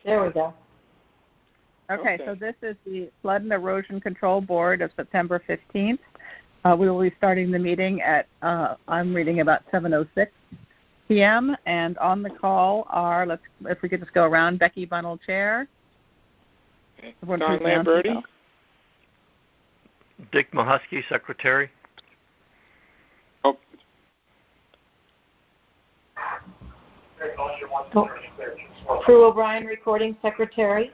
There we go. Okay, so this is the Flood and Erosion Control Board of September 15th. We will be starting the meeting at, I'm reading about 7:06 p.m. And on the call are, if we could just go around, Becky Bunnell, Chair. Okay. Don Lamberti. Dick Mahusky, Secretary. Oh. Prue O'Brien, Recording Secretary.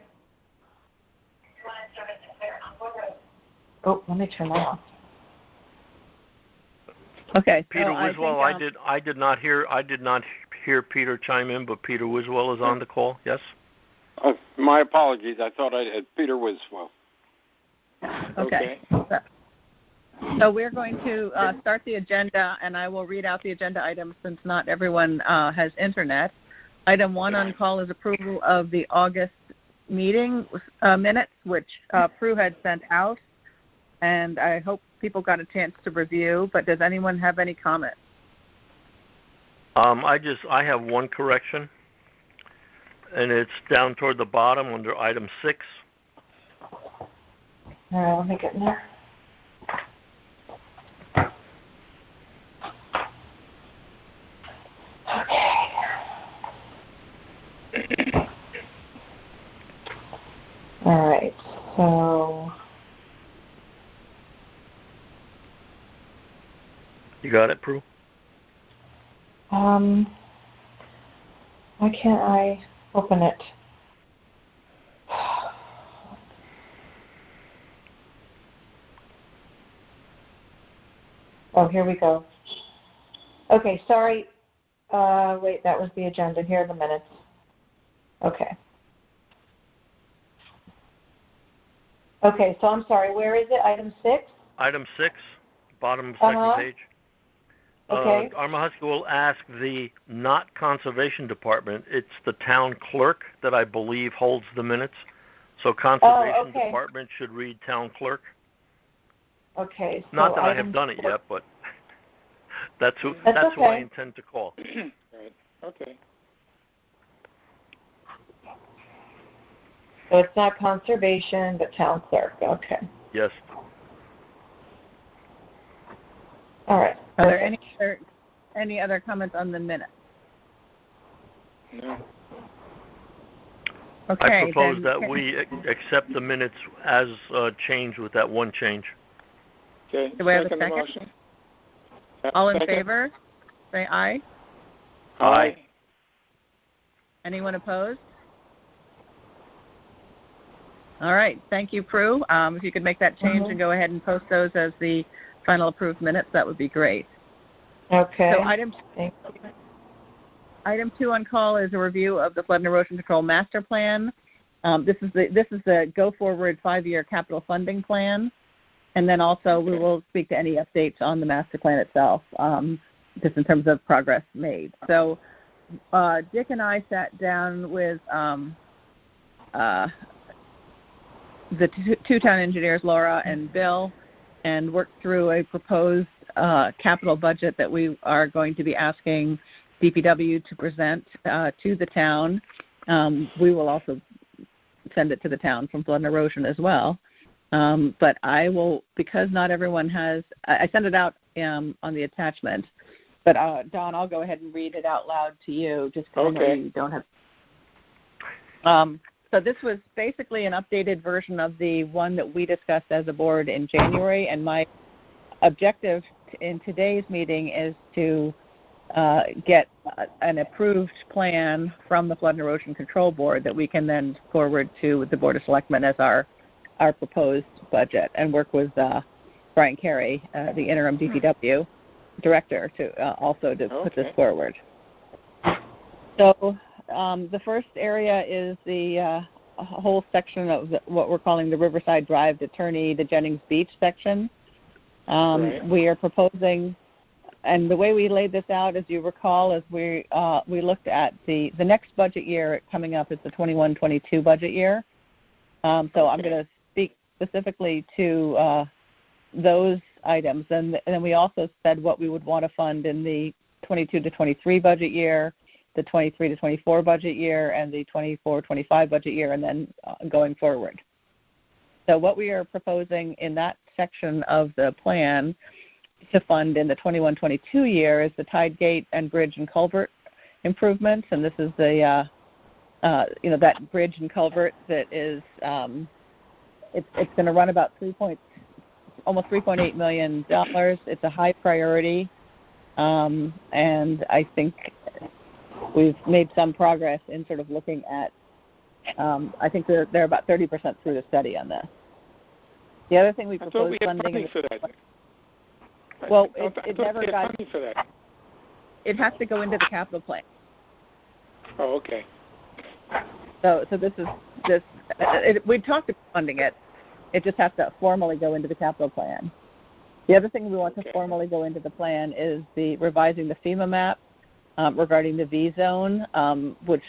Oh, let me turn that off. Okay. Peter Wiswell, I did not hear Peter chime in, but Peter Wiswell is on the call. Yes. My apologies. I thought I had Peter Wiswell. Okay. So we're going to start the agenda, and I will read out the agenda items since not everyone has internet. Item 1 on call is approval of the August meeting minutes, which Prue had sent out, and I hope people got a chance to review. But does anyone have any comments? I have one correction, and it's down toward the bottom under item 6. All right, let me get in there. Okay. All right, so. You got it, Prue? Why can't I open it? Oh, here we go. Okay, sorry. Wait, that was the agenda. Here are the minutes. Okay. Okay, so I'm sorry. Where is it? Item 6? Item 6, bottom of second page. Okay. Armahusky will ask the not conservation department. It's the town clerk that I believe holds the minutes. So conservation department should read town clerk. Okay. So not that I have done it yet, but that's who I intend to call. Right. Okay. So it's not conservation, but town clerk. Okay. Yes. All right. Are there any other comments on the minutes? No. Okay. I propose that we accept the minutes as changed with that one change. Okay. Do we have a second? Motion. All in favor? Say aye. Aye. Anyone opposed? All right. Thank you, Prue. If you could make that change and go ahead and post those as the final approved minutes, that would be great. Okay. So item 2 on call is a review of the Flood and Erosion Control Master Plan. This is the go forward 5-year capital funding plan, and then also we will speak to any updates on the master plan itself, just in terms of progress made. So Dick and I sat down with the two town engineers, Laura and Bill, and worked through a proposed capital budget that we are going to be asking DPW to present to the town. We will also send it to the town from Flood and Erosion as well. But I will, because not everyone has, I sent it out on the attachment. But Don, I'll go ahead and read it out loud to you, just because I know you don't have. So this was basically an updated version of the one that we discussed as a board in January, and my objective in today's meeting is to get an approved plan from the Flood and Erosion Control Board that we can then forward to the Board of Selectmen as our proposed budget, and work with Brian Carey, the interim DPW director, to also to put this forward. So the first area is the whole section of what we're calling the Riverside Drive to Turney to Jennings Beach section. We are proposing, and the way we laid this out, as you recall, is we looked at the next budget year coming up is the 21-22 budget year. So I'm going to speak specifically to those items, and then we also said what we would want to fund in the 22 to 23 budget year, the 23 to 24 budget year and the 24-25 budget year, and then going forward. So what we are proposing in that section of the plan to fund in the 21-22 year is the tide gate and bridge and culvert improvements, and this is the that bridge and culvert that is it's going to run about almost $3.8 million. It's a high priority, and I think we've made some progress in sort of looking at. I think they're about 30% through the study on this. The other thing we proposed funding for that. Well, it never got funding for that. It has to go into the capital plan. Oh, okay. So we talked about funding it. It just has to formally go into the capital plan. The other thing we want to formally go into the plan is the revising the FEMA map regarding the V zone, which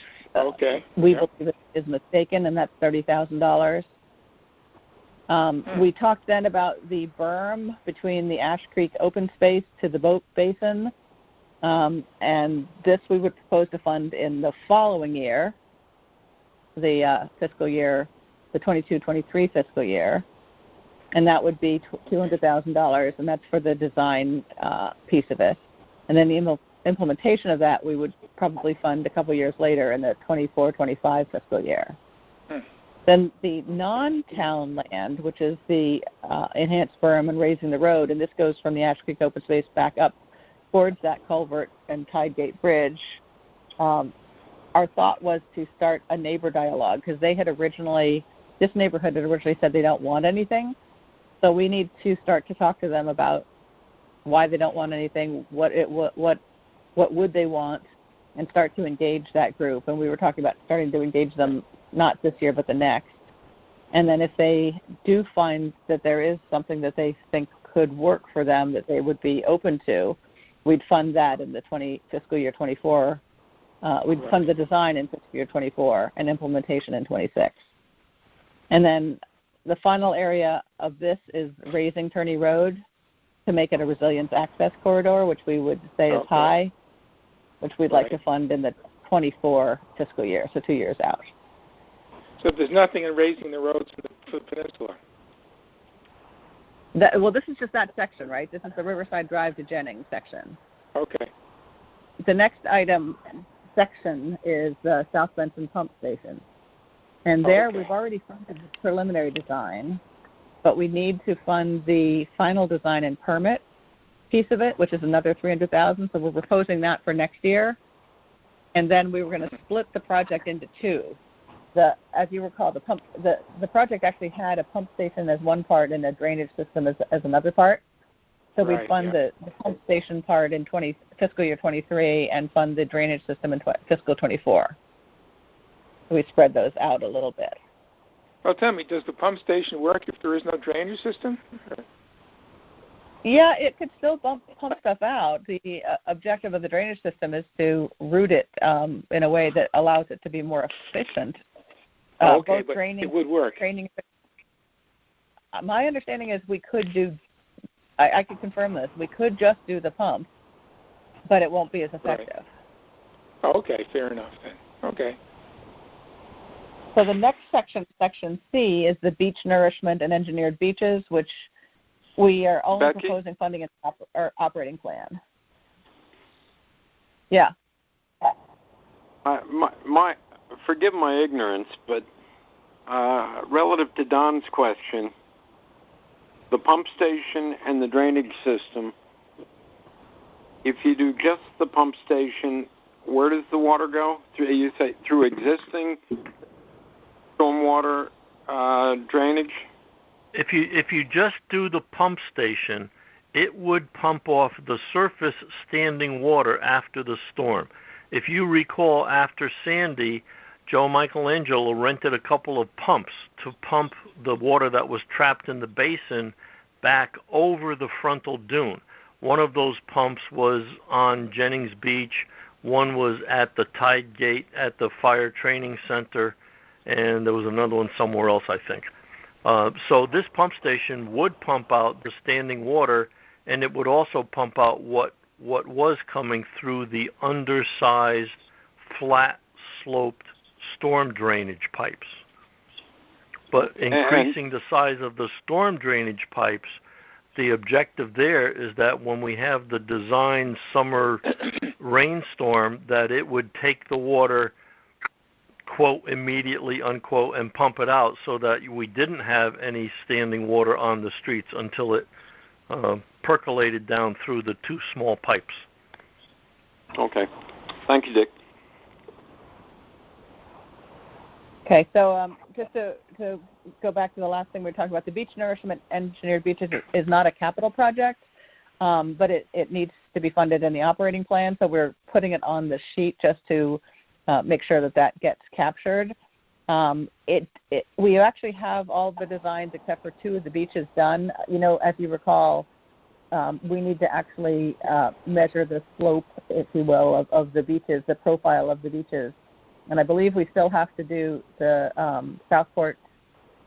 we believe is mistaken, and that's $30,000. We talked then about the berm between the Ash Creek open space to the boat basin, and this we would propose to fund in the following year, the fiscal year, the 22-23 fiscal year, and that would be $200,000, and that's for the design piece of it. And then the implementation of that we would probably fund a couple years later in the 24-25 fiscal year. Then the non-town land, which is the enhanced berm and raising the road, and this goes from the Ash Creek open space back up towards that culvert and tide gate bridge. Our thought was to start a neighbor dialogue because this neighborhood had originally said they don't want anything. So we need to start to talk to them about why they don't want anything, what would they want, and start to engage that group. And we were talking about starting to engage them not this year but the next. And then if they do find that there is something that they think could work for them that they would be open to, we'd fund that in the fiscal year 24. We'd fund the design in fiscal year 24 and implementation in 26. And then the final area of this is raising Turney Road to make it a resilience access corridor, which we would say is high, which we'd like to fund in the 24 fiscal year, so 2 years out. So there's nothing in raising the roads for the peninsula? This is just that section, right? This is the Riverside Drive to Jennings section. Okay. The next section is the South Benson Pump Station. And there we've already funded the preliminary design, but we need to fund the final design and permit piece of it, which is another $300,000. So we're proposing that for next year. And then we were going to split the project into two. As you recall, the project actually had a pump station as one part and a drainage system as another part. So we fund the pump station part in fiscal year 23 and fund the drainage system in fiscal 24. So we spread those out a little bit. Well, tell me, does the pump station work if there is no drainage system? Yeah, it could still pump stuff out. The objective of the drainage system is to route it in a way that allows it to be more efficient. But it would work. My understanding is we could do, I could confirm this, we could just do the pump, but it won't be as effective. Right. Okay, fair enough then. Okay. So the next section, Section C, is the beach nourishment and engineered beaches, which we are only proposing funding in our operating plan. Yeah. Forgive my ignorance, but relative to Don's question, the pump station and the drainage system, if you do just the pump station, where does the water go? You say through existing stormwater drainage? If you just do the pump station, it would pump off the surface standing water after the storm. If you recall, after Sandy, Joe Michelangelo rented a couple of pumps to pump the water that was trapped in the basin back over the frontal dune. One of those pumps was on Jennings Beach, one was at the Tide Gate at the Fire Training Center, and there was another one somewhere else, I think. So this pump station would pump out the standing water, and it would also pump out what was coming through the undersized flat sloped storm drainage pipes. But increasing the size of the storm drainage pipes, the objective there is that when we have the designed summer rainstorm, that it would take the water, quote, immediately, unquote, and pump it out so that we didn't have any standing water on the streets until it percolated down through the two small pipes. Okay. Thank you, Dick. Okay, so just to go back to the last thing we were talking about, the beach nourishment engineered beaches is not a capital project, but it needs to be funded in the operating plan, so we're putting it on the sheet just to make sure that gets captured. We actually have all the designs except for two of the beaches done. You know, as you recall, we need to actually measure the slope, if you will, of the beaches, the profile of the beaches. And I believe we still have to do the Southport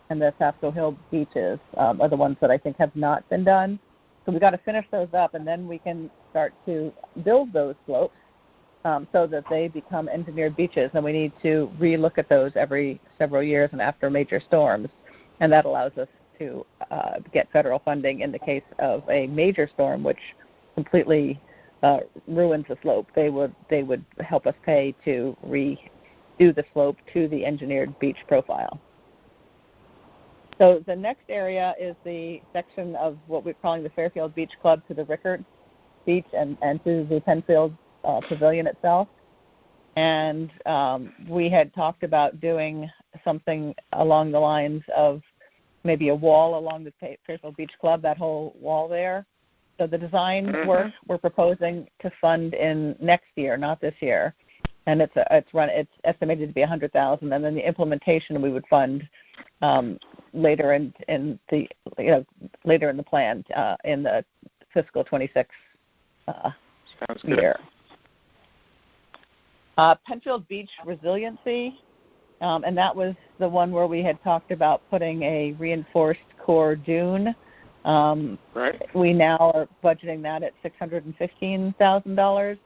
and the Pasco Hill beaches are the ones that I think have not been done. So we've got to finish those up, and then we can start to build those slopes so that they become engineered beaches. And we need to relook at those every several years and after major storms. And that allows us to get federal funding in the case of a major storm, which completely ruins the slope. They would help us pay to redo the slope to the engineered beach profile. So the next area is the section of what we're calling the Fairfield Beach Club to the Rickert Beach and to the Penfield Pavilion itself. And we had talked about doing something along the lines of maybe a wall along the Fairfield Beach Club, that whole wall there. So the design work we're proposing to fund in next year, not this year. And it's estimated to be $100,000, and then the implementation we would fund later in the plan in the fiscal 26 year. Penfield Beach Resiliency, and that was the one where we had talked about putting a reinforced core dune. Right. We now are budgeting that at $615,000.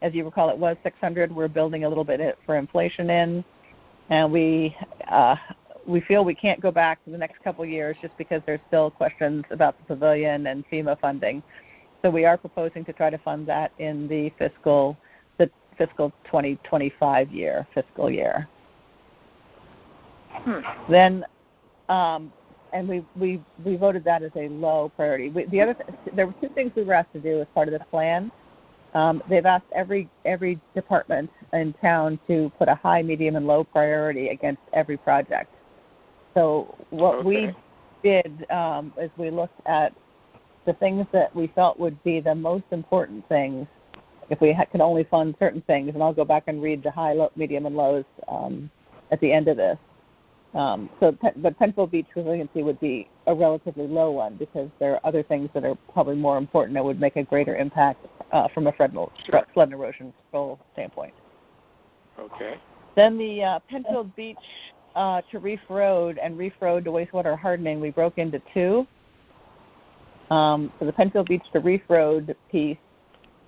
As you recall, it was $600,000. We're building a little bit for inflation in, and we feel we can't go back to the next couple of years just because there's still questions about the pavilion and FEMA funding. So we are proposing to try to fund that in the fiscal 2025 fiscal year. Then, and we voted that as a low priority. There were two things we were asked to do as part of this plan. They've asked every department in town to put a high, medium, and low priority against every project. So what we did is we looked at the things that we felt would be the most important things if we could only fund certain things. And I'll go back and read the high, low, medium, and lows at the end of this. But Penfield Beach Resiliency would be a relatively low one because there are other things that are probably more important that would make a greater impact from a flood and erosion control standpoint. Okay. Then the Penfield Beach to Reef Road and Reef Road to wastewater hardening, we broke into two. So the Penfield Beach to Reef Road piece,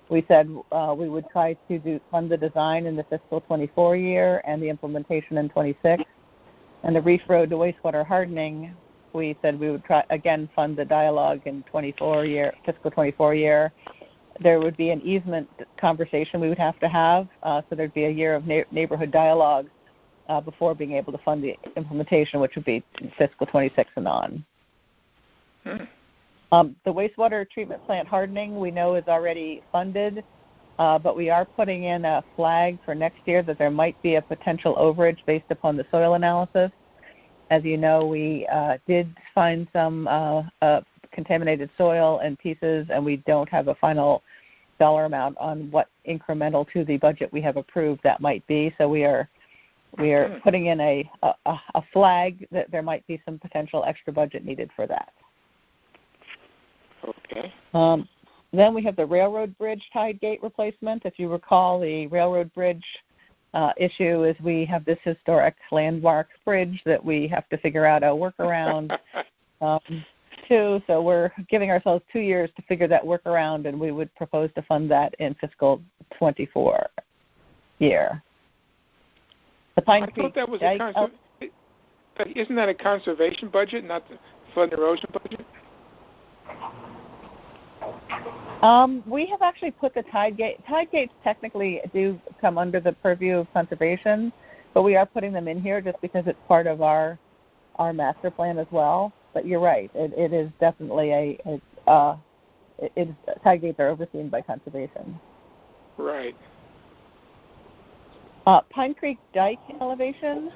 we said we would try to fund the design in the fiscal 24 year and the implementation in 26. And the Reef Road to wastewater hardening, we said we would try again fund the dialogue in fiscal 24 year. There would be an easement conversation we would have to have, so there'd be a year of neighborhood dialogue before being able to fund the implementation, which would be fiscal 26 and on. The wastewater treatment plant hardening we know is already funded, but we are putting in a flag for next year that there might be a potential overage based upon the soil analysis. As you know, we did find some contaminated soil and pieces, and we don't have a final dollar amount on what incremental to the budget we have approved that might be. So we are putting in a flag that there might be some potential extra budget needed for that. Okay. Then we have the railroad bridge tide gate replacement. If you recall, the railroad bridge issue is we have this historic landmark bridge that we have to figure out a workaround to. So we're giving ourselves 2 years to figure that workaround, and we would propose to fund that in fiscal 24 year. The Pine I Creek thought that was Dike. isn't that a conservation budget, not the flood and erosion budget? We have actually put the tide gate. Tide gates technically do come under the purview of conservation, but we are putting them in here just because it's part of our master plan as well. But you're right; it is definitely tide gates are overseen by conservation. Right. Pine Creek Dike elevation.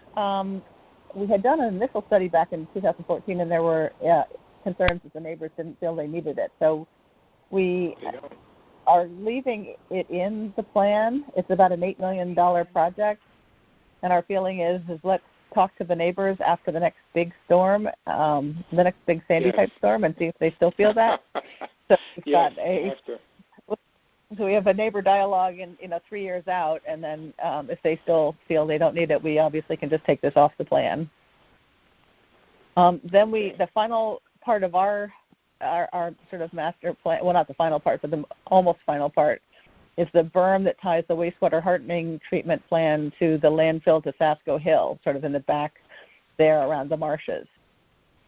We had done an initial study back in 2014, and there were concerns that the neighbors didn't feel they needed it. So we are leaving it in the plan. It's about an $8 million project, and our feeling is let's talk to the neighbors after the next big storm, the next big Sandy-type storm, and see if they still feel that. So we've got So we have a neighbor dialogue in 3 years out, and then if they still feel they don't need it, we obviously can just take this off the plan. Then the final part of our sort of master plan, well, not the final part, but the almost final part, is the berm that ties the wastewater hardening treatment plan to the landfill to Sasko Hill, sort of in the back there around the marshes.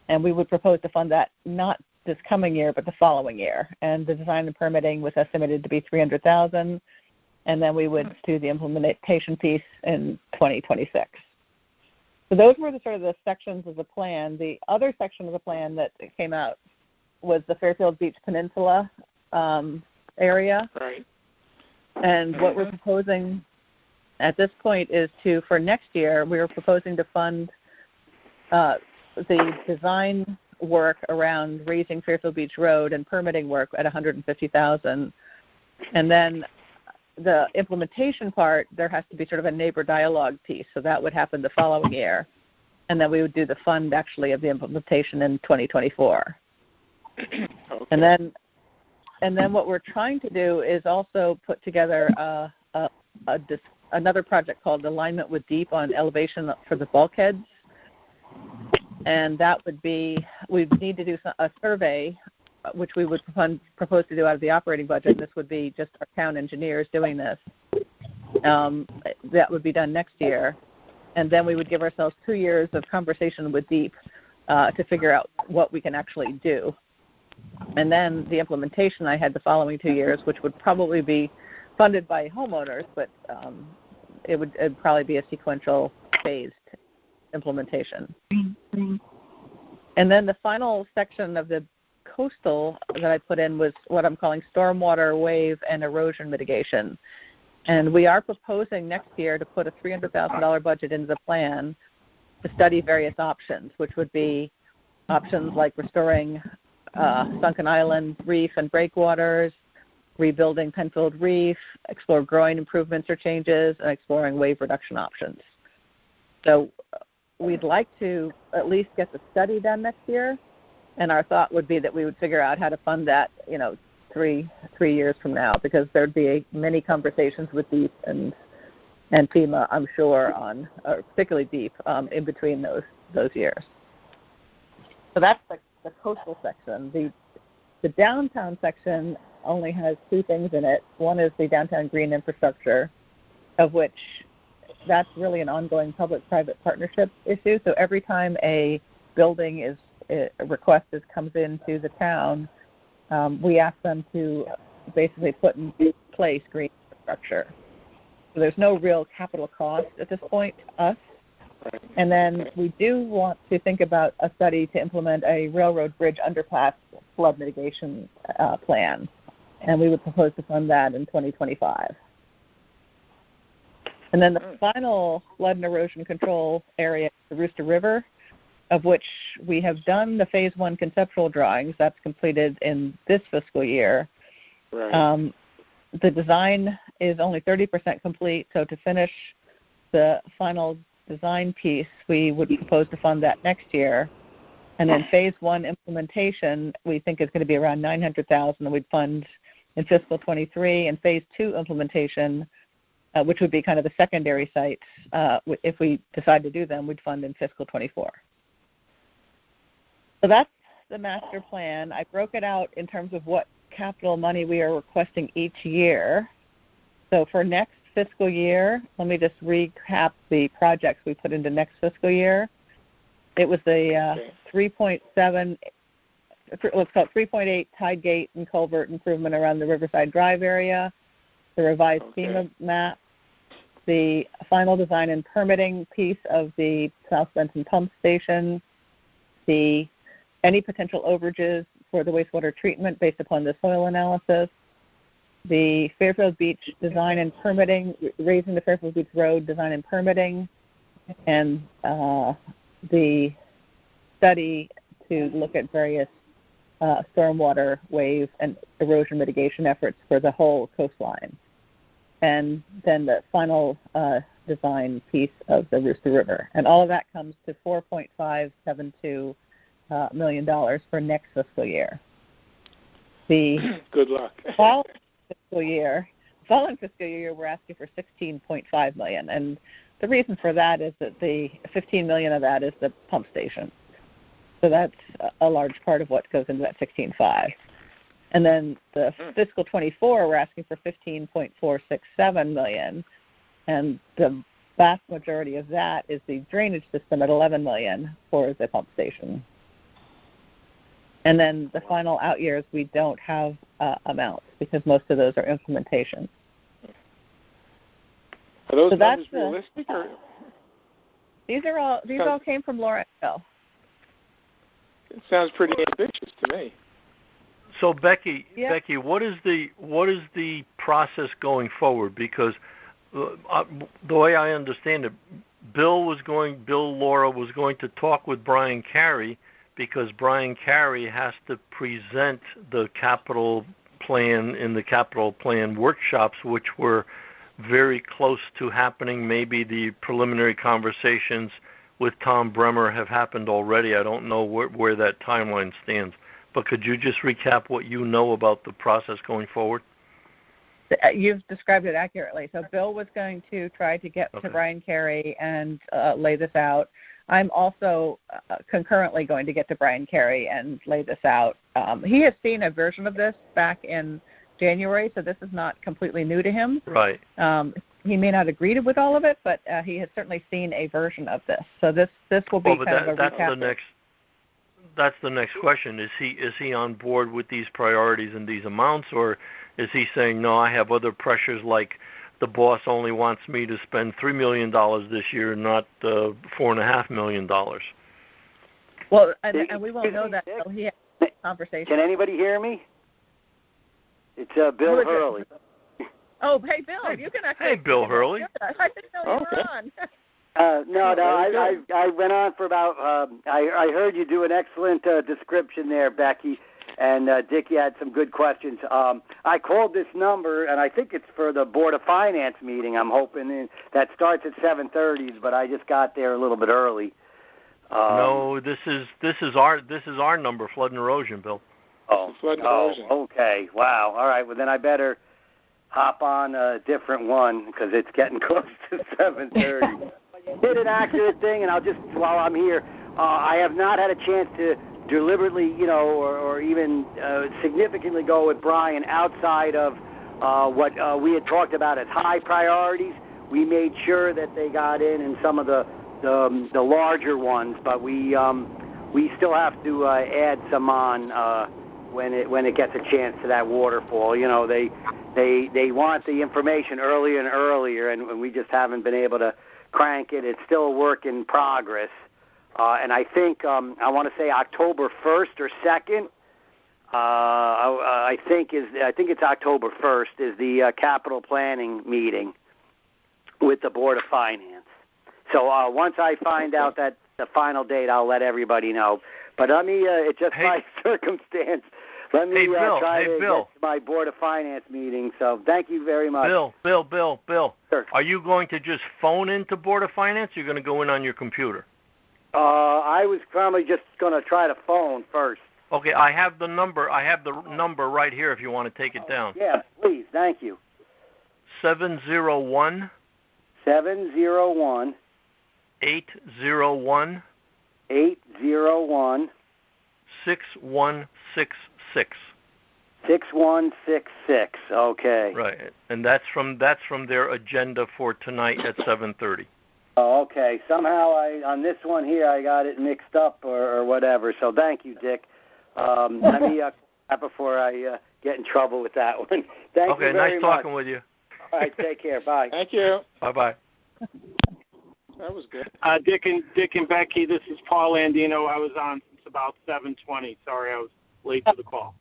And we would propose to fund that not this coming year, but the following year. And the design and permitting was estimated to be $300,000, and then we would do the implementation piece in 2026. So those were the sort of the sections of the plan. The other section of the plan that came out was the Fairfield Beach Peninsula area. Right. And what we're proposing at this point is for next year, we were proposing to fund the design work around raising Fairfield Beach Road and permitting work at $150,000, and then the implementation part, there has to be sort of a neighbor dialogue piece, so that would happen the following year, and then we would do the fund actually of the implementation in 2024. Okay. And then what we're trying to do is also put together another project called Alignment with Deep on elevation for the bulkheads. And that would be, we'd need to do a survey, which we would propose to do out of the operating budget. And this would be just our town engineers doing this. That would be done next year. And then we would give ourselves 2 years of conversation with DEEP to figure out what we can actually do. And then the implementation I had the following 2 years, which would probably be funded by homeowners, but it'd probably be a sequential phased implementation. And then the final section of the coastal that I put in was what I'm calling stormwater, wave, and erosion mitigation. And we are proposing next year to put a $300,000 budget into the plan to study various options, which would be options like restoring Sunken Island reef and breakwaters, rebuilding Penfield Reef, explore growing improvements or changes, and exploring wave reduction options. So we'd like to at least get the study done next year, and our thought would be that we would figure out how to fund that, 3 years from now, because there'd be many conversations with DEEP and FEMA, I'm sure, or particularly DEEP, in between those years. So that's the coastal section. The downtown section only has 2 things in it. One is the downtown green infrastructure, of which that's really an ongoing public-private partnership issue. So every time a building comes into the town, we ask them to basically put in place green infrastructure. So there's no real capital cost at this point to us. And then we do want to think about a study to implement a railroad bridge underpass flood mitigation plan, and we would propose to fund that in 2025. And then the final flood and erosion control area is the Rooster River, of which we have done the Phase 1 conceptual drawings. That's completed in this fiscal year. Right. The design is only 30% complete, so to finish the final design piece, we would propose to fund that next year. And then Phase 1 implementation, we think is going to be around $900,000 that we'd fund in fiscal 23, and Phase 2 implementation, which would be kind of the secondary sites, if we decide to do them, we'd fund in fiscal 24. So that's the master plan. I broke it out in terms of what capital money we are requesting each year. So for next fiscal year, let me just recap the projects we put into next fiscal year. It was the 3.7, let's call it 3.8 tide gate and culvert improvement around the Riverside Drive area, the revised FEMA map, the final design and permitting piece of the South Benton pump station, any potential overages for the wastewater treatment based upon the soil analysis, the Fairfield Beach design and permitting, raising the Fairfield Beach Road design and permitting, and the study to look at various stormwater, wave, and erosion mitigation efforts for the whole coastline. And then the final design piece of the Rooster River. And all of that comes to $4.572 million for next fiscal year. The good luck. following fiscal year, we're asking for $16.5 million. And the reason for that is that the $15 million of that is the pump station. So that's a large part of what goes into that $16.5. And then the fiscal 24, we're asking for $15.467 million, and the vast majority of that is the drainage system at $11 million for the pump station. And then the final out years, we don't have amounts because most of those are implementation. Are those so numbers realistic? Or? These all came from Laura and Bill. It sounds pretty ambitious to me. So Becky, what is the process going forward? Because the way I understand it, Laura was going to talk with Brian Carey because Brian Carey has to present the capital plan in the capital plan workshops, which were very close to happening. Maybe the preliminary conversations with Tom Bremer have happened already. I don't know where that timeline stands. But could you just recap what you know about the process going forward? You've described it accurately. So Bill was going to try to get to Brian Carey and lay this out. I'm also concurrently going to get to Brian Carey and lay this out. He has seen a version of this back in January, so this is not completely new to him. Right. He may not agree with all of it, but he has certainly seen a version of this. So this will be kind of a recap. That's the next question. Is he on board with these priorities and these amounts, or is he saying, no, I have other pressures like the boss only wants me to spend $3 million this year, not $4.5 million? Well, and we won't know that until he has a conversation. Can anybody hear me? It's Bill Hurley. Oh, hey, Bill, you can actually. Hey, Bill Hurley. I didn't know you were on. I went on for about, I heard you do an excellent description there, Becky, and Dick, you had some good questions. I called this number, and I think it's for the Board of Finance meeting, I'm hoping, that starts at 7:30, but I just got there a little bit early. No, this is our number, flood and erosion, Bill. Flood and erosion. Okay, wow, all right, well then I better hop on a different one because it's getting close to 7:30. Did an accurate thing, and while I'm here, I have not had a chance to deliberately, or even significantly go with Brian outside of what we had talked about as high priorities. We made sure that they got in some of the larger ones, but we still have to add some on when it gets a chance to that waterfall. They want the information earlier and earlier, and we just haven't been able to crank it. It's still a work in progress. And I think I want to say October 1st or 2nd. I think it's October 1st is the capital planning meeting with the Board of Finance. So once I find out that the final date, I'll let everybody know. But it's just by circumstance. Let me try to get to my Board of Finance meeting. So thank you very much. Bill. Sure. Are you going to just phone into Board of Finance, or are you going to go in on your computer? I was probably just going to try to phone first. Okay, I have the number. I have the number right here if you want to take it down. Yeah, please. Thank you. 701 701 801 801 6166. 6166. Okay. Right, and that's from their agenda for tonight at 7:30. Oh, okay. Somehow on this one here I got it mixed up or whatever. So thank you, Dick. Let me before I get in trouble with that one. Thank you very much. Okay, nice talking with you. All right, take care. Bye. Thank you. Bye-bye. That was good. Dick and Becky, this is Paul Andino. I was on since about 7:20. Sorry, I was late to the call.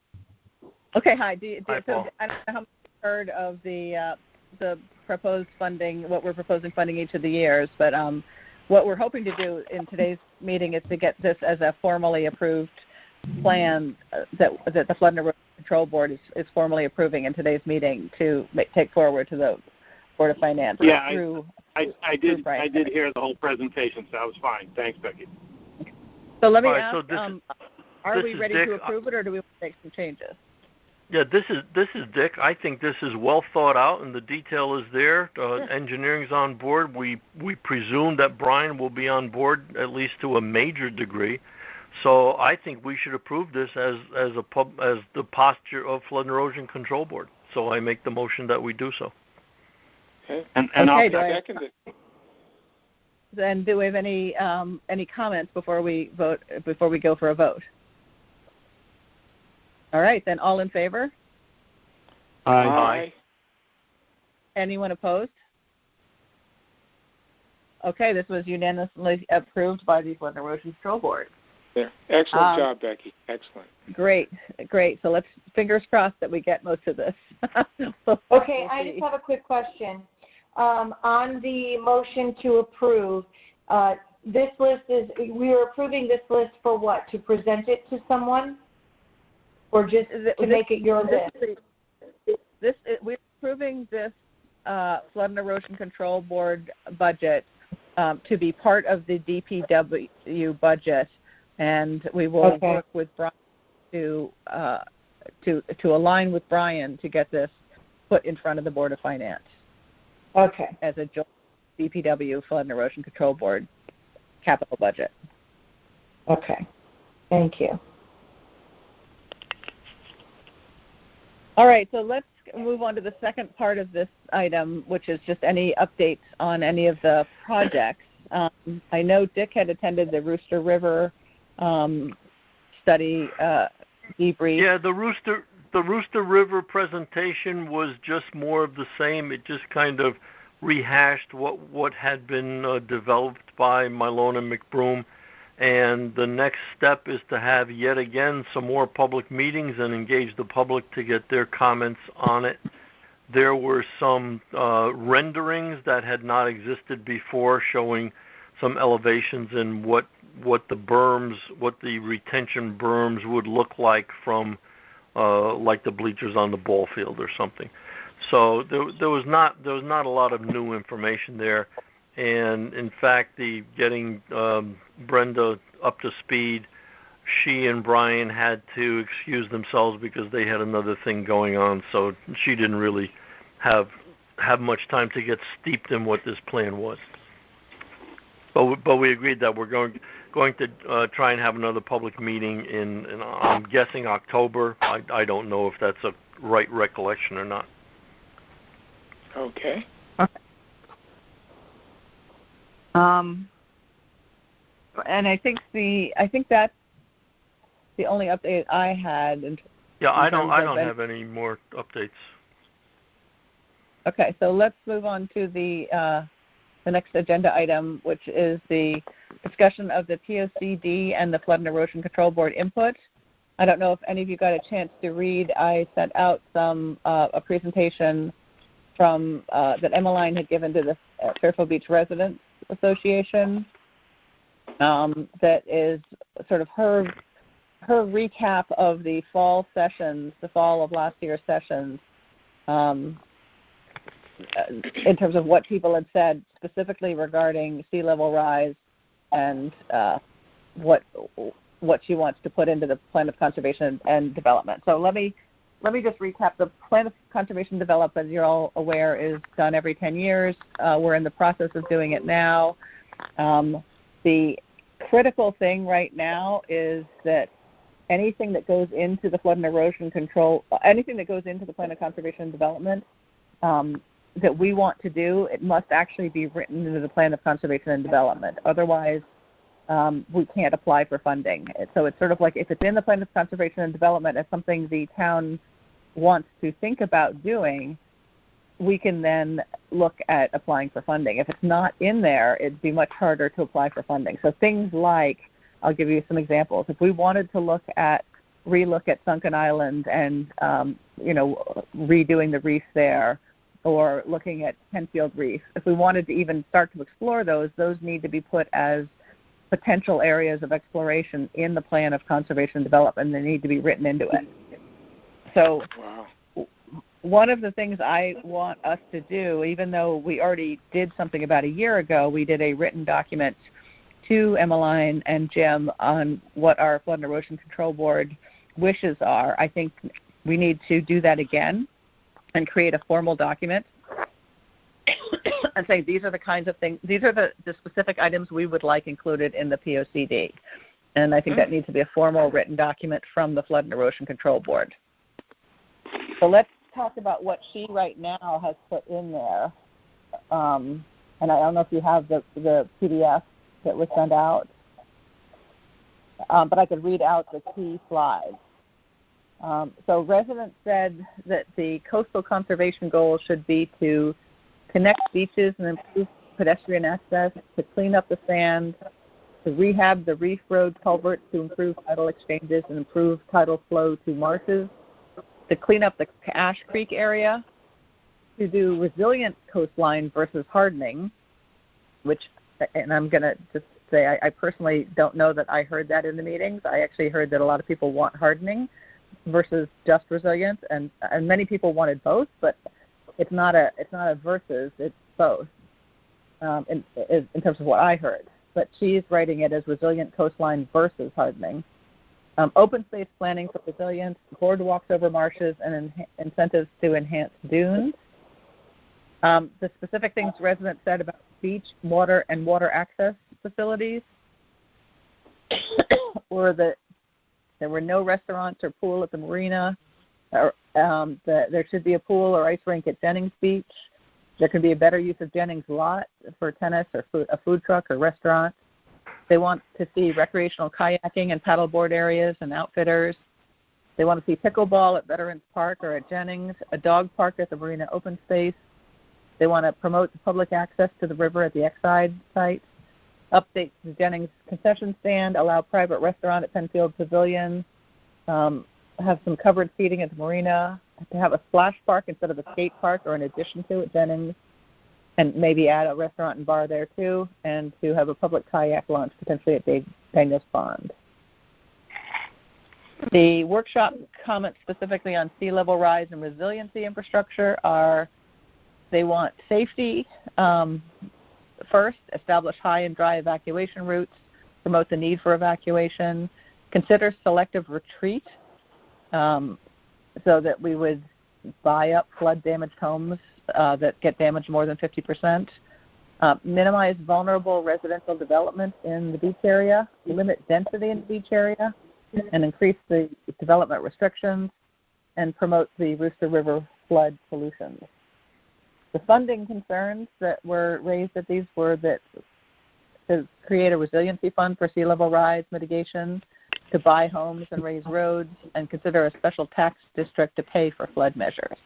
Okay, hi. Hi, Paul. I don't know how much you've heard of the proposed funding, what we're proposing funding each of the years, but what we're hoping to do in today's meeting is to get this as a formally approved plan that the Flood and Erosion Control Board is formally approving in today's meeting to take forward to the Board of Finance. Yeah, I did hear the whole presentation, so that was fine. Thanks, Becky. So let me All right, ask, so are we ready Dick. to approve it, or do we want to make some changes? Yeah, this is Dick. I think this is well thought out, and the detail is there. Engineering's on board. We presume that Brian will be on board at least to a major degree. So I think we should approve this as the posture of Flood and Erosion Control Board. So I make the motion that we do so. Okay. And okay, I'll second it. Then do we have any comments before we vote? Before we go for a vote? All right, then all in favor? Aye. Anyone opposed? Okay, this was unanimously approved by the Flood and Erosion Control Board. There. Excellent job, Becky. Excellent. Great. So let's fingers crossed that we get most of this. Okay, I just have a quick question. On the motion to approve, this list we are approving this list for what? To present it to someone? Or just to make it your list? We're approving this Flood and Erosion Control Board budget to be part of the DPW budget, and we will work with Brian to align with Brian to get this put in front of the Board of Finance. Okay. As a joint DPW Flood and Erosion Control Board capital budget. Okay. Thank you. All right, so let's move on to the second part of this item, which is just any updates on any of the projects. I know Dick had attended the Rooster River study debrief. Yeah, the Rooster River presentation was just more of the same. It just kind of rehashed what had been developed by Milone and McBroom. And the next step is to have yet again some more public meetings and engage the public to get their comments on it. There were some renderings that had not existed before, showing some elevations in what the retention berms would look like from like the bleachers on the ball field or something. So there was not a lot of new information there. And in fact, getting Brenda up to speed, she and Brian had to excuse themselves because they had another thing going on. So she didn't really have much time to get steeped in what this plan was. But we agreed that we're going to try and have another public meeting in I'm guessing October. I don't know if that's a right recollection or not. Okay. And I think that's the only update I had. Yeah, I don't have any more updates. Okay, so let's move on to the next agenda item, which is the discussion of the POCD and the Flood and Erosion Control Board input. I don't know if any of you got a chance to read. I sent out a presentation from that Emmeline had given to the Fairfield Beach Residents Association. That is sort of her recap of the fall of last year's sessions, in terms of what people had said specifically regarding sea level rise and what she wants to put into the plan of conservation and development. So let me just recap. The plan of conservation development, as you're all aware, is done every 10 years. We're in the process of doing it now. The critical thing right now is that anything that goes into the flood and erosion control, anything that goes into the plan of conservation and development that we want to do, it must actually be written into the plan of conservation and development. Otherwise, we can't apply for funding. So it's sort of like if it's in the plan of conservation and development as something the town wants to think about doing, we can then look at applying for funding. If it's not in there, it'd be much harder to apply for funding. So things like, I'll give you some examples. If we wanted to relook at Sunken Island and, redoing the reef there, or looking at Penfield Reef, if we wanted to even start to explore those need to be put as potential areas of exploration in the plan of conservation and development, and they need to be written into it. So one of the things I want us to do, even though we already did something about a year ago, we did a written document to Emmeline and Jim on what our Flood and Erosion Control Board wishes are. I think we need to do that again and create a formal document and say these are the kinds of things, these are the specific items we would like included in the POCD. And I think that needs to be a formal written document from the Flood and Erosion Control Board. So let's talk about what she right now has put in there. And I don't know if you have the PDF that was sent out, but I could read out the key slides. So residents said that the coastal conservation goal should be to connect beaches and improve pedestrian access, to clean up the sand, to rehab the reef road culverts to improve tidal exchanges and improve tidal flow to marshes, to clean up the Ash Creek area, to do resilient coastline versus hardening, which, and I'm going to just say I personally don't know that I heard that in the meetings. I actually heard that a lot of people want hardening versus just resilient, and many people wanted both, but it's not a versus, it's both in terms of what I heard. But she's writing it as resilient coastline versus hardening. Open space planning for resilience, boardwalks over marshes, and incentives to enhance dunes. The specific things residents said about beach, water, and water access facilities were that there were no restaurants or pool at the marina. There should be a pool or ice rink at Jennings Beach. There can be a better use of Jennings lot for tennis or a food truck or restaurant. They want to see recreational kayaking and paddleboard areas and outfitters. They want to see pickleball at Veterans Park or at Jennings, a dog park at the marina open space. They want to promote the public access to the river at the Exide site, update the Jennings concession stand, allow private restaurant at Penfield Pavilion, have some covered seating at the marina, to have a splash park instead of a skate park or in addition to at Jennings, and maybe add a restaurant and bar there too, and to have a public kayak launch potentially at Daniels Pond. The workshop comments specifically on sea level rise and resiliency infrastructure are they want safety first, establish high and dry evacuation routes, promote the need for evacuation, consider selective retreat so that we would buy up flood-damaged homes that get damaged more than 50%, minimize vulnerable residential development in the beach area, limit density in the beach area, and increase the development restrictions, and promote the Rooster River flood solutions. The funding concerns that were raised at these were that to create a resiliency fund for sea level rise mitigation, to buy homes and raise roads, and consider a special tax district to pay for flood measures.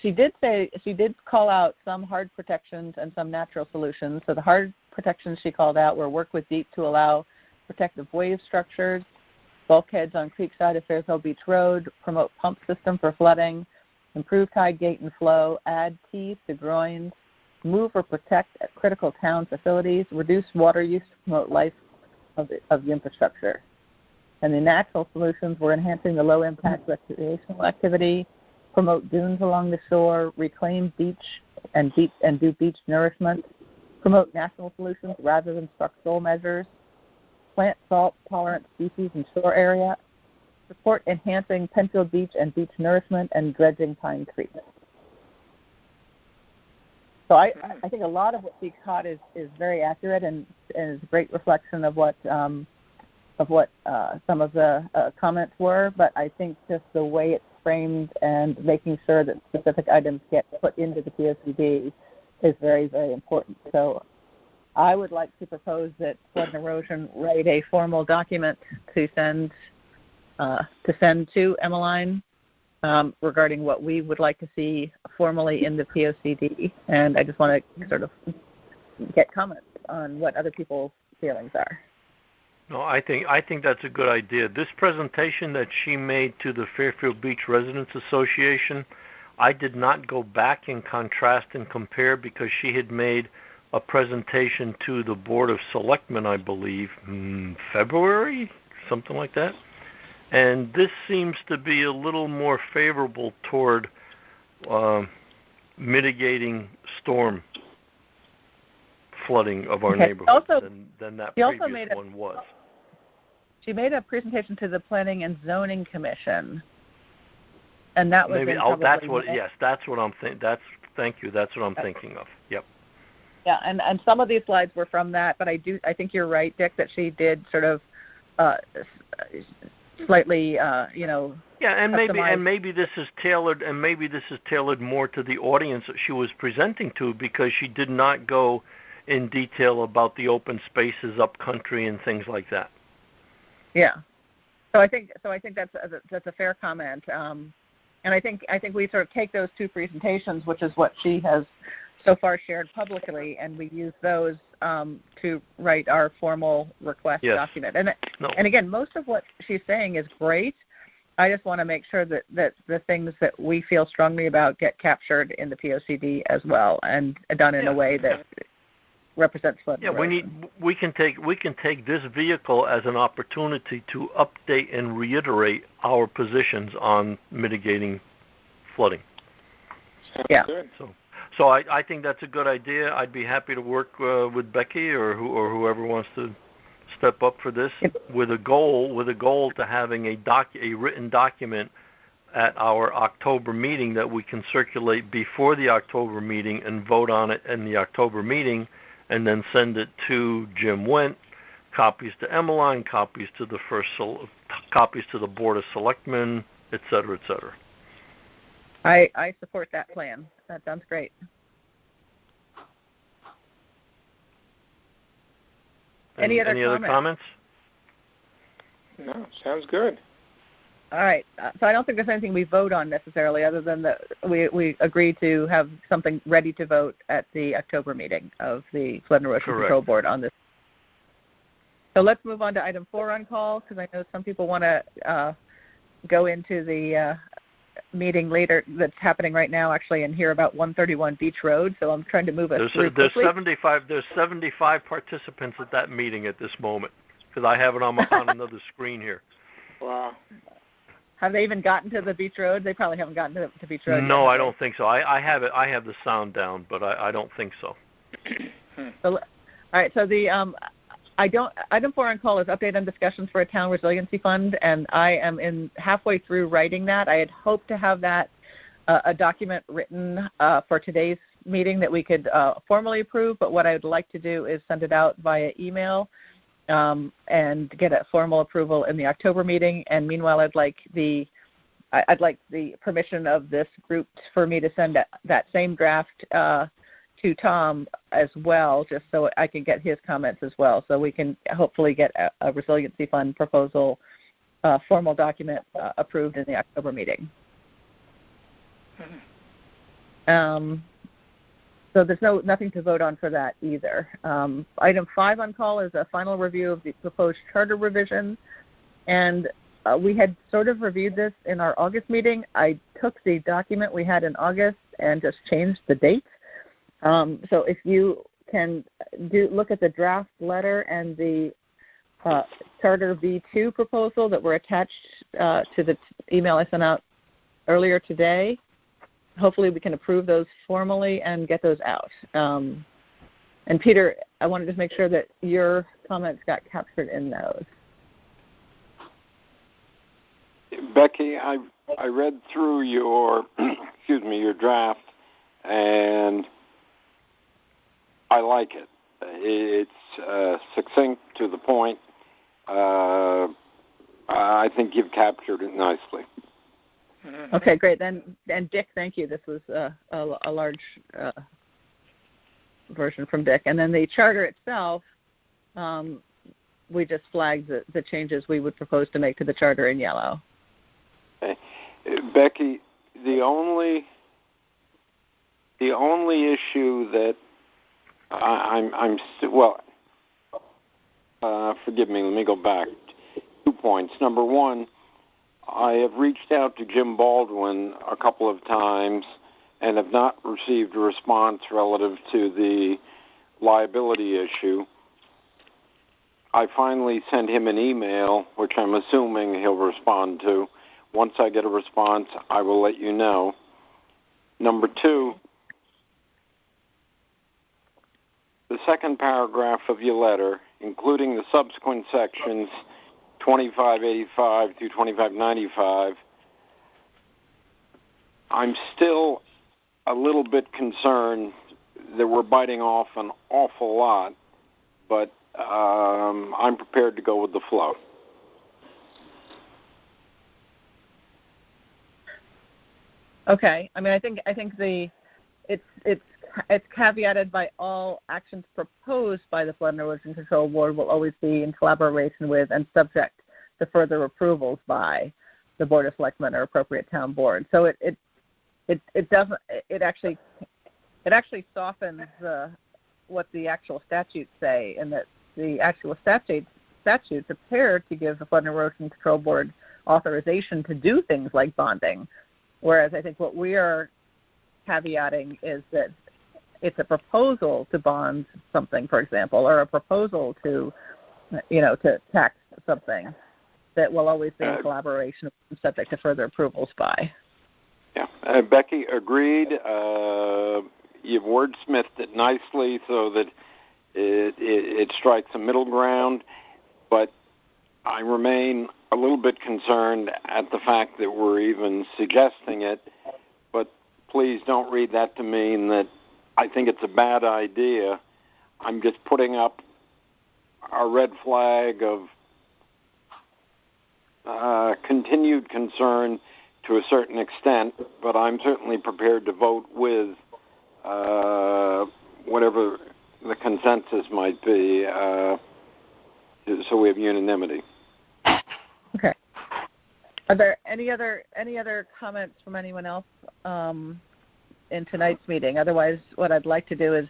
She did call out some hard protections and some natural solutions. So the hard protections she called out were work with DEEP to allow protective wave structures, bulkheads on Creekside of Fairfield Beach Road, promote pump system for flooding, improve tide gate and flow, add tees to groins, move or protect at critical town facilities, reduce water use to promote life of the infrastructure. And the natural solutions were enhancing the low-impact recreational activity, promote dunes along the shore, reclaim beach and do beach nourishment, promote national solutions rather than structural measures, plant salt-tolerant species in shore area, support enhancing Penfield Beach and beach nourishment, and dredging Pine Creek. So I think a lot of what she caught is very accurate and is a great reflection of what some of the comments were, but I think just the way it's framed and making sure that specific items get put into the POCD is very, very important. So I would like to propose that Flood and Erosion write a formal document to send to Emmeline regarding what we would like to see formally in the POCD, and I just want to sort of get comments on what other people's feelings are. No, I think that's a good idea. This presentation that she made to the Fairfield Beach Residents Association, I did not go back and contrast and compare because she had made a presentation to the Board of Selectmen, I believe, February, something like that. And this seems to be a little more favorable toward mitigating storm flooding of our neighborhood than that previous one was. She made a presentation to the Planning and Zoning Commission, and that was that's what I'm thinking. Thank you. That's what I'm thinking of. Yep. Yeah, and some of these slides were from that, but I think you're right, Dick, that she did sort of slightly, Yeah, and maybe this is tailored more to the audience that she was presenting to, because she did not go in detail about the open spaces up country and things like that. Yeah. So I think that's a fair comment. And I think we sort of take those two presentations, which is what she has so far shared publicly, and we use those to write our formal request document. And again, most of what she's saying is great. I just want to make sure that the things that we feel strongly about get captured in the POCD as well, and done in a way that represents flood. Yeah, we can take this vehicle as an opportunity to update and reiterate our positions on mitigating flooding. Yeah. So I think that's a good idea. I'd be happy to work with Becky or whoever wants to step up for this, with a goal to having a written document at our October meeting that we can circulate before the October meeting and vote on it in the October meeting, and then send it to Jim Wendt, copies to Emmeline, copies to the Board of Selectmen, et cetera, et cetera. I support that plan. That sounds great. Any other comments? No, sounds good. All right. So I don't think there's anything we vote on necessarily, other than that we agree to have something ready to vote at the October meeting of the Flood and Erosion Control Board on this. So let's move on to item 4 on call, because I know some people want to go into the meeting later that's happening right now, actually, and hear about 131 Beach Road. So I'm trying to move us through quickly. There's 75 participants at that meeting at this moment, because I have it on another screen here. Wow. Have they even gotten to the Beach Road? They probably haven't gotten to Beach Road. No, I don't think so. I have it. I have the sound down, but I don't think so. All right. So the item 4 on call is update on discussions for a town resiliency fund, and I am halfway through writing that. I had hoped to have that a document written for today's meeting that we could formally approve, but what I would like to do is send it out via email and get a formal approval in the October meeting. And meanwhile, I'd like the permission of this group for me to send that same draft to Tom as well, just so I can get his comments as well, so we can hopefully get a resiliency fund proposal formal document approved in the October meeting. So there's nothing to vote on for that either. Item 5 on call is a final review of the proposed charter revisions, and we had sort of reviewed this in our August meeting. I took the document we had in August and just changed the dates. So if you can look at the draft letter and the Charter V2 proposal that were attached to the email I sent out earlier today, hopefully we can approve those formally and get those out. And Peter, I wanted to make sure that your comments got captured in those. Becky, I read through your your draft, and I like it. It's succinct, to the point, I think you've captured it nicely. Okay, great. Then, Dick, thank you. This was a large version from Dick. And then the charter itself, we just flagged the changes we would propose to make to the charter in yellow. Okay. Becky, the only issue that forgive me, let me go back. 2 points. Number one, I have reached out to Jim Baldwin a couple of times and have not received a response relative to the liability issue. I finally sent him an email, which I'm assuming he'll respond to. Once I get a response, I will let you know. Number two, the second paragraph of your letter, including the subsequent sections 2585 through 2595, I'm still a little bit concerned that we're biting off an awful lot, but I'm prepared to go with the flow. Okay. I mean, I think it's caveated by all actions proposed by the Flood and Erosion Control Board will always be in collaboration with and subject to further approvals by the Board of Selectmen or appropriate town board. So it actually softens what the actual statutes say, and that the actual statutes appear to give the Flood and Erosion Control Board authorization to do things like bonding, whereas I think what we are caveating is that it's a proposal to bond something, for example, or a proposal to tax something that will always be in collaboration and subject to further approvals by. Yeah. Becky, agreed. You've wordsmithed it nicely so that it strikes a middle ground, but I remain a little bit concerned at the fact that we're even suggesting it, but please don't read that to mean that I think it's a bad idea. I'm just putting up a red flag of continued concern to a certain extent, but I'm certainly prepared to vote with whatever the consensus might be, so we have unanimity. Okay. Are there any other comments from anyone else in tonight's meeting? Otherwise, what I'd like to do is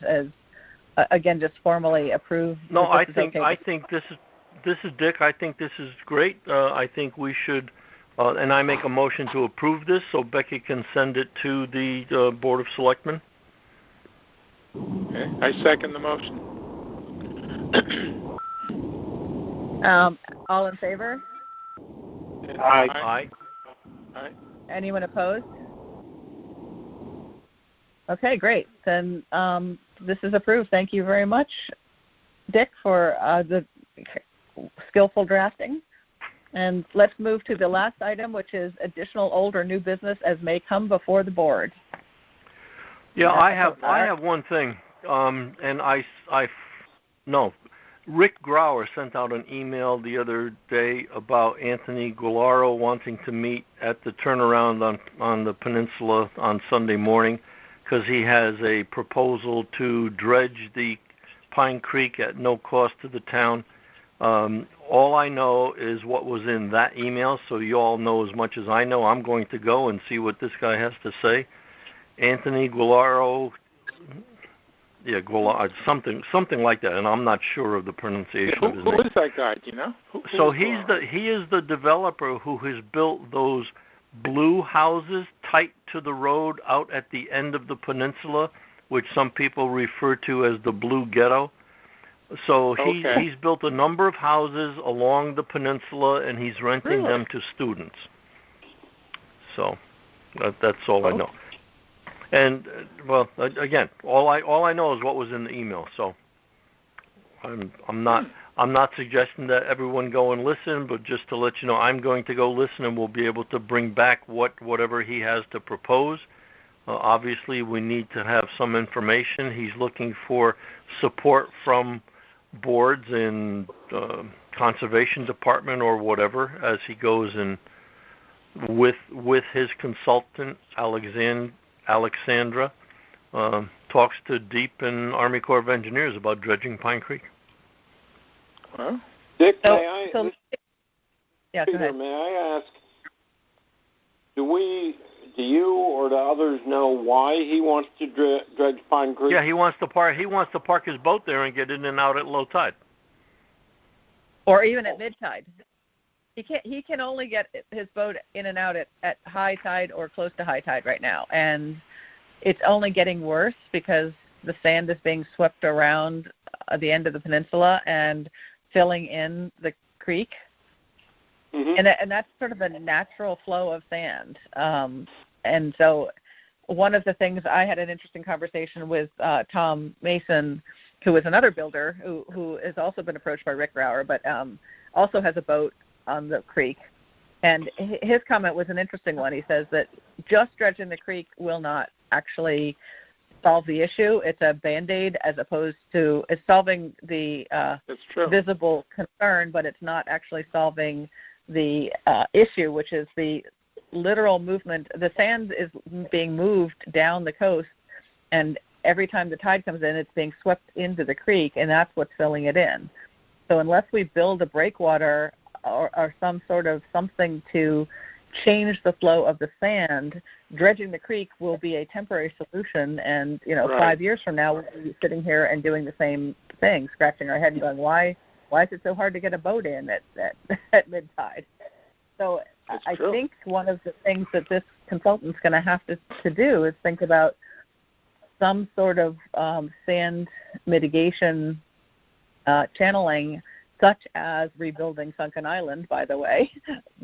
again, just formally approve. No, I think this is Dick. I think this is great. I think we should, and I make a motion to approve this so Becky can send it to the Board of Selectmen. Okay. I second the motion. All in favor? Aye. Aye. Anyone opposed? Okay, great. Then this is approved. Thank you very much, Dick, for the skillful drafting. And let's move to the last item, which is additional old or new business as may come before the board. Yeah, I have one thing, and Rick Grauer sent out an email the other day about Anthony Guillaro wanting to meet at the turnaround on the peninsula on Sunday morning because he has a proposal to dredge the Pine Creek at no cost to the town. All I know is what was in that email, so you all know as much as I know. I'm going to go and see what this guy has to say. Anthony Guillaro, something like that, and I'm not sure of the pronunciation of his name. Who is that guy? Do you know? He is the developer who has built those blue houses tight to the road out at the end of the peninsula, which some people refer to as the Blue Ghetto. So he's built a number of houses along the peninsula, and he's renting them to students. So that's all I know. And well, again, all I know is what was in the email. So I'm not suggesting that everyone go and listen, but just to let you know, I'm going to go listen, and we'll be able to bring back whatever he has to propose. Obviously, we need to have some information. He's looking for support from boards in conservation department or whatever as he goes and with his consultant Alexandra talks to Deep and Army Corps of Engineers about dredging Pine Creek. Well, Dick, So, may I? yeah, go Peter, ahead. may I ask? Do you or the others know why he wants to dredge Pine Creek? Yeah, he wants to park his boat there and get in and out at low tide. Or even at mid tide. He can only get his boat in and out at high tide or close to high tide right now, and it's only getting worse because the sand is being swept around the end of the peninsula and filling in the creek. Mm-hmm. And that's sort of a natural flow of sand. And so one of the things, I had an interesting conversation with Tom Mason, who is another builder who has also been approached by Rick Brower, but also has a boat on the creek. And his comment was an interesting one. He says that just dredging the creek will not actually solve the issue. It's a Band-Aid as opposed to it's solving the that's true. visible concern, but it's not actually solving the issue, which is the literal movement. The sand is being moved down the coast, and every time the tide comes in, it's being swept into the creek, and that's what's filling it in. So unless we build a breakwater or some sort of something to change the flow of the sand, dredging the creek will be a temporary solution, and Right. 5 years from now, we'll be sitting here and doing the same thing, scratching our head and going, why is it so hard to get a boat in at mid-tide? So I think one of the things that this consultant's going to have to do is think about some sort of sand mitigation channeling, such as rebuilding Sunken Island, by the way,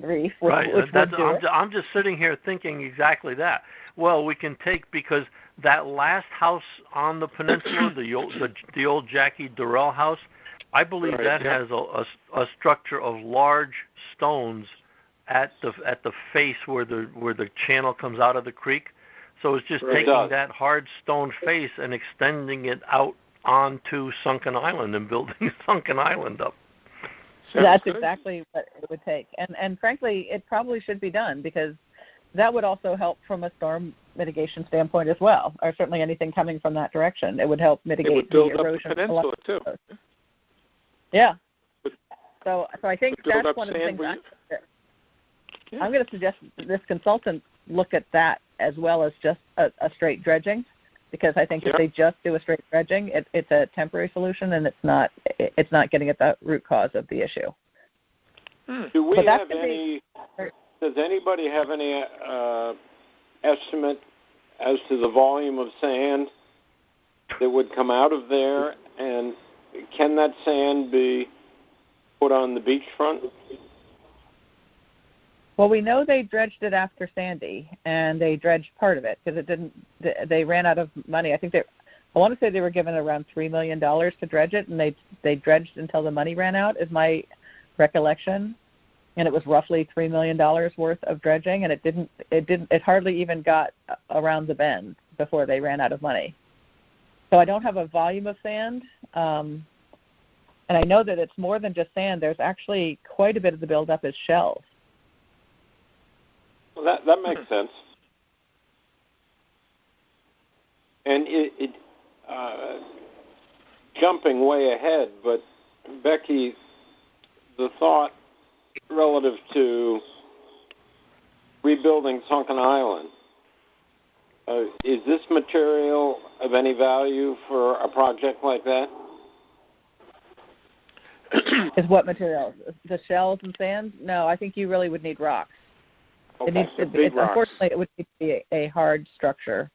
reef. Right. I'm just it. sitting here thinking exactly that. Well, we can take, because that last house on the peninsula, the old Jackie Durrell house, I believe that has a structure of large stones at the face where the channel comes out of the creek. So it's just taking that hard stone face and extending it out onto Sunken Island and building Sunken Island up. That's exactly what it would take. And frankly, it probably should be done, because that would also help from a storm mitigation standpoint as well, or certainly anything coming from that direction. It would help mitigate the erosion. Up the peninsula too. Yeah. So I think build that's one of the things Yeah. I'm going to suggest that this consultant look at that as well as just a straight dredging, because I think if they just do a straight dredging, it's a temporary solution, and it's not getting at the root cause of the issue. Do we have any? Does anybody have any estimate as to the volume of sand that would come out of there, and can that sand be put on the beachfront? Well, we know they dredged it after Sandy, and they dredged part of it because it didn't. They ran out of money. I want to say they were given around $3 million to dredge it, and they dredged until the money ran out, is my recollection. And it was roughly $3 million worth of dredging, and it hardly even got around the bend before they ran out of money. So I don't have a volume of sand, and I know that it's more than just sand. There's actually quite a bit of the buildup is shells. Well, that makes sense. And jumping way ahead, but Becky, the thought relative to rebuilding Sunken Island, is this material of any value for a project like that? Is what material? The shells and sand? No, I think you really would need rocks. Okay, unfortunately, it would need to be a hard structure,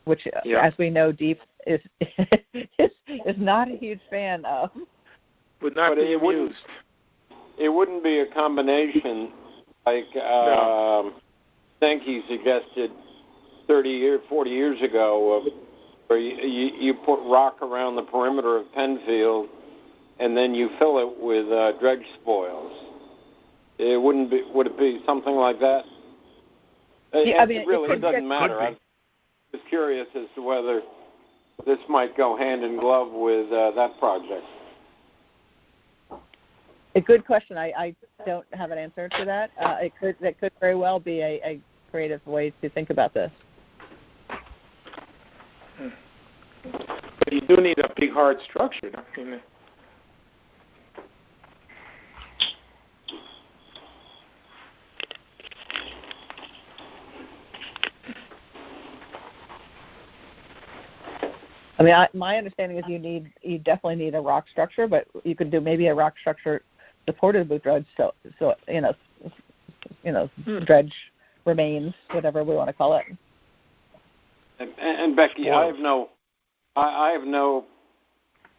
which, as we know, Deep is not a huge fan of. Would not be used. It wouldn't be a combination like Sankey suggested 40 years ago, where you put rock around the perimeter of Penfield, and then you fill it with dredge spoils. It wouldn't be. Would it be something like that? It doesn't matter. I'm just curious as to whether this might go hand in glove with that project. a good question. I don't have an answer to that. That could very well be a creative way to think about this. But you do need a big, hard structure, don't you? I mean, my understanding is you definitely need a rock structure, but you could do maybe a rock structure supported with dredge, so dredge remains, whatever we want to call it. And Becky, I have no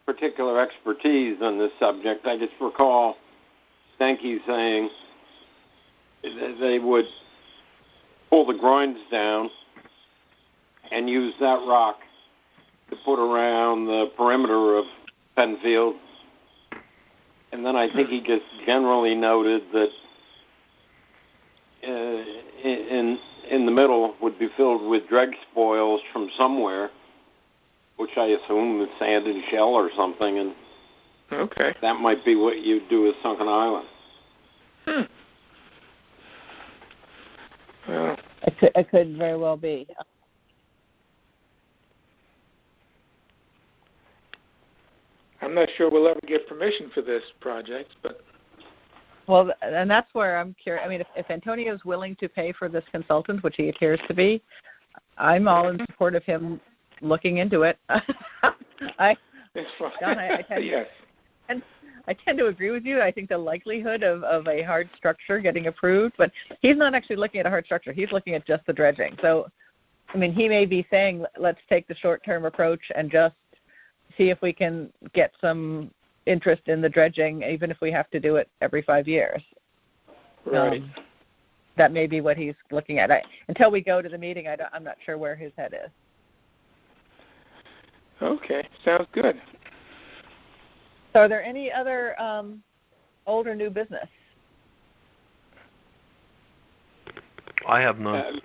particular expertise on this subject. I just recall Stanky saying that they would pull the groins down and use that rock to put around the perimeter of Penfield. And then I think he just generally noted that in the middle would be filled with dredge spoils from somewhere, which I assume is sand and shell or something, and okay, that might be what you'd do with Sunken Island. Well, it could very well be. I'm not sure we'll ever get permission for this project, but... Well, and that's where I'm curious. I mean, if Antonio's willing to pay for this consultant, which he appears to be, I'm all in support of him looking into it. I tend to agree with you. I think the likelihood of a hard structure getting approved, but he's not actually looking at a hard structure. He's looking at just the dredging. So, I mean, he may be saying, let's take the short-term approach and just see if we can get some interest in the dredging, even if we have to do it every 5 years. Right. That may be what he's looking at. Until we go to the meeting, I'm not sure where his head is. Okay, sounds good. So are there any other old or new business? I have none.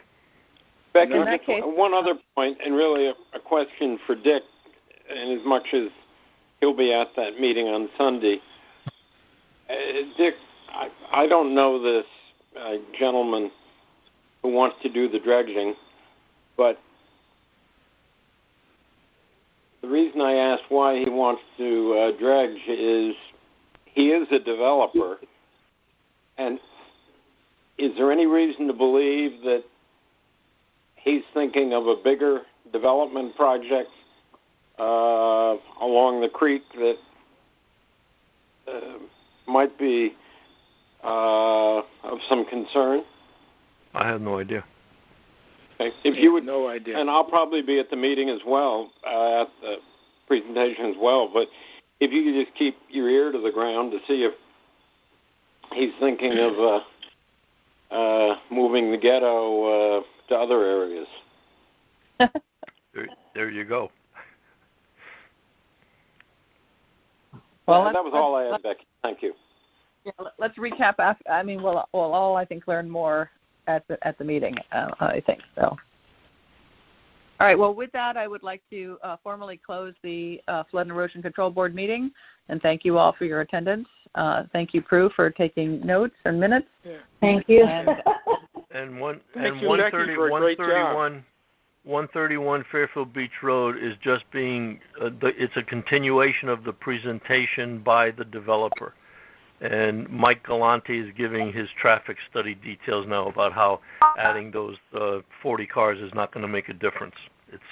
Becky, In that case, one other point, and really a question for Dick, and as much as he'll be at that meeting on Sunday. Dick, I don't know this gentleman who wants to do the dredging, but the reason I asked why he wants to dredge is he is a developer, and is there any reason to believe that he's thinking of a bigger development project along the creek that might be of some concern? I have no idea. Okay. If you would, no idea. And I'll probably be at the meeting as well, at the presentation as well, but if you could just keep your ear to the ground to see if he's thinking of moving the ghetto to other areas. There you go. Well, that was all I had, Becky. Thank you. Yeah, let's recap. I mean, we'll all, I think, learn more at the meeting, I think. So. All right. Well, with that, I would like to formally close the Flood and Erosion Control Board meeting, and thank you all for your attendance. Thank you, Prue, for taking notes and minutes. Yeah. Thank you. And 131 Fairfield Beach Road is just being, it's a continuation of the presentation by the developer. And Mike Galante is giving his traffic study details now about how adding those 40 cars is not going to make a difference. It's